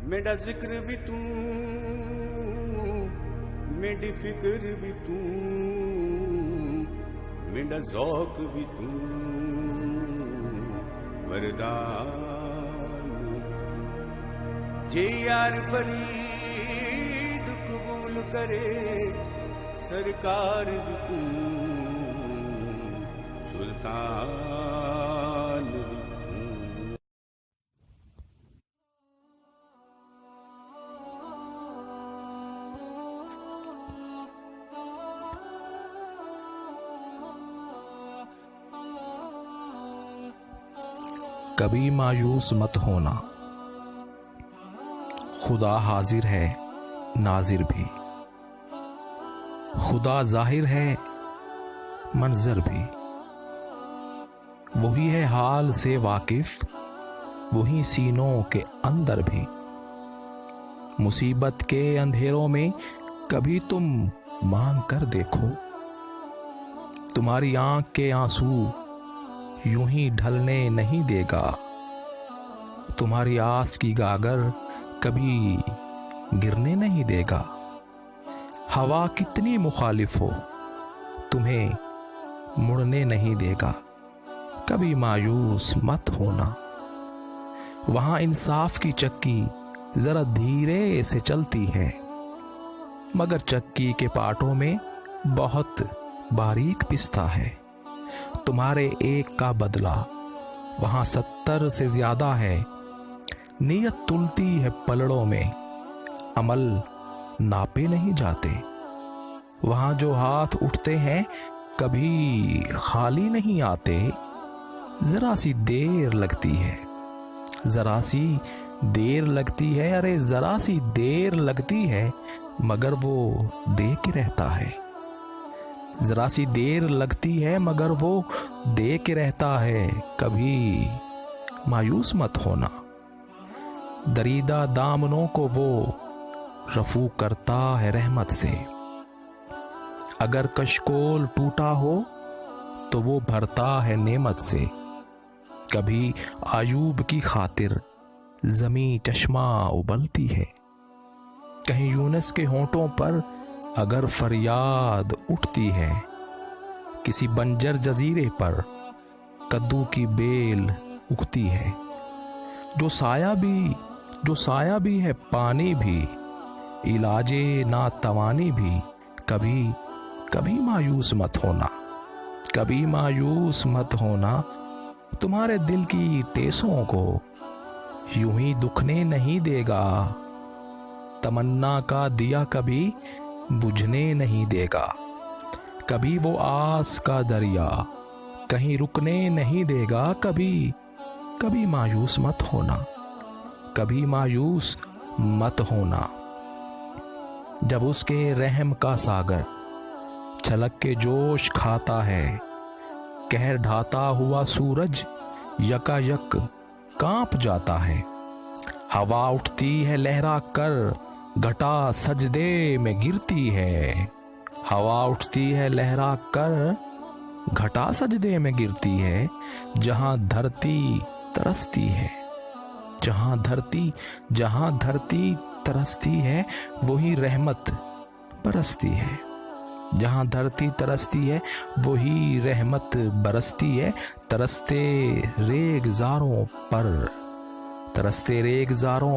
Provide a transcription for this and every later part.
मेरा जिक्र भी तू, मेरी फिक्र भी तू, मेरा ज़ौक़ भी तू, वरदान जे यार फरीद कबूल करे, सरकार भी तू, सुल्तान भी तू। कभी मायूस मत होना, खुदा हाजिर है नाजिर भी, खुदा जाहिर है मंजर भी, वही है हाल से वाकिफ, वही सीनों के अंदर भी। मुसीबत के अंधेरों में कभी तुम मांग कर देखो, तुम्हारी आंख के आंसू यूं ही ढलने नहीं देगा, तुम्हारी आस की गागर कभी गिरने नहीं देगा। हवा कितनी मुखालिफ हो तुम्हें मुड़ने नहीं देगा, कभी मायूस मत होना। वहां इंसाफ की चक्की जरा धीरे से चलती है, मगर चक्की के पाटों में बहुत बारीक पिसता है। तुम्हारे एक का बदला वहां 70 से ज्यादा है, नीयत तुलती है पलड़ों में, अमल नापे नहीं जाते। वहां जो हाथ उठते हैं कभी खाली नहीं आते, जरा सी देर लगती है, जरा सी देर लगती है, अरे जरा सी देर लगती है, मगर वो दे के रहता है। जरा सी देर लगती है मगर वो दे के रहता है, कभी मायूस मत होना। दरीदा दामनों को वो रफू करता है रहमत से, अगर कशकोल टूटा हो तो वो भरता है नेमत से। कभी आयूब की खातिर जमी चश्मा उबलती है, कहीं यूनुस के होंठों पर अगर फरियाद उठती है, किसी बंजर जजीरे पर कद्दू की बेल उगती है। जो साया भी है पानी भी, इलाजे ना तवानी भी, कभी कभी मायूस मत होना, कभी मायूस मत होना। तुम्हारे दिल की टेसों को यूं ही दुखने नहीं देगा, तमन्ना का दिया कभी बुझने नहीं देगा। कभी वो आस का दरिया कहीं रुकने नहीं देगा, कभी कभी मायूस मत होना, कभी मायूस मत होना। जब उसके रहम का सागर छलक के जोश खाता है, कहर ढाता हुआ सूरज यकायक कांप जाता है। हवा उठती है लहरा कर, घटा सजदे में गिरती है। हवा उठती है लहरा कर, घटा सजदे में गिरती है। जहां धरती तरसती है, जहां धरती तरसती है, वही रहमत बरसती है। जहां धरती तरसती है वही रहमत बरसती है। तरसते रेगजारों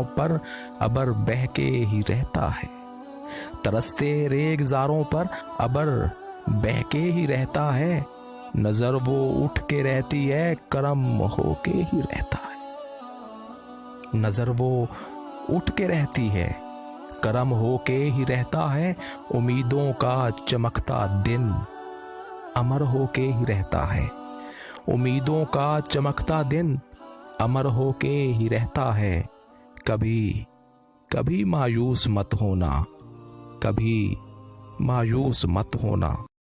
पर अबर बहके ही रहता है। तरसते रेगजारों पर अबर बहके ही रहता है। नजर वो उठ के रहती है, करम होके ही रहता है। नजर वो उठ के रहती है, करम होके ही रहता है। उम्मीदों का चमकता दिन अमर होके ही रहता है। उम्मीदों का चमकता दिन अमर होके ही रहता है। कभी कभी मायूस मत होना, कभी मायूस मत होना।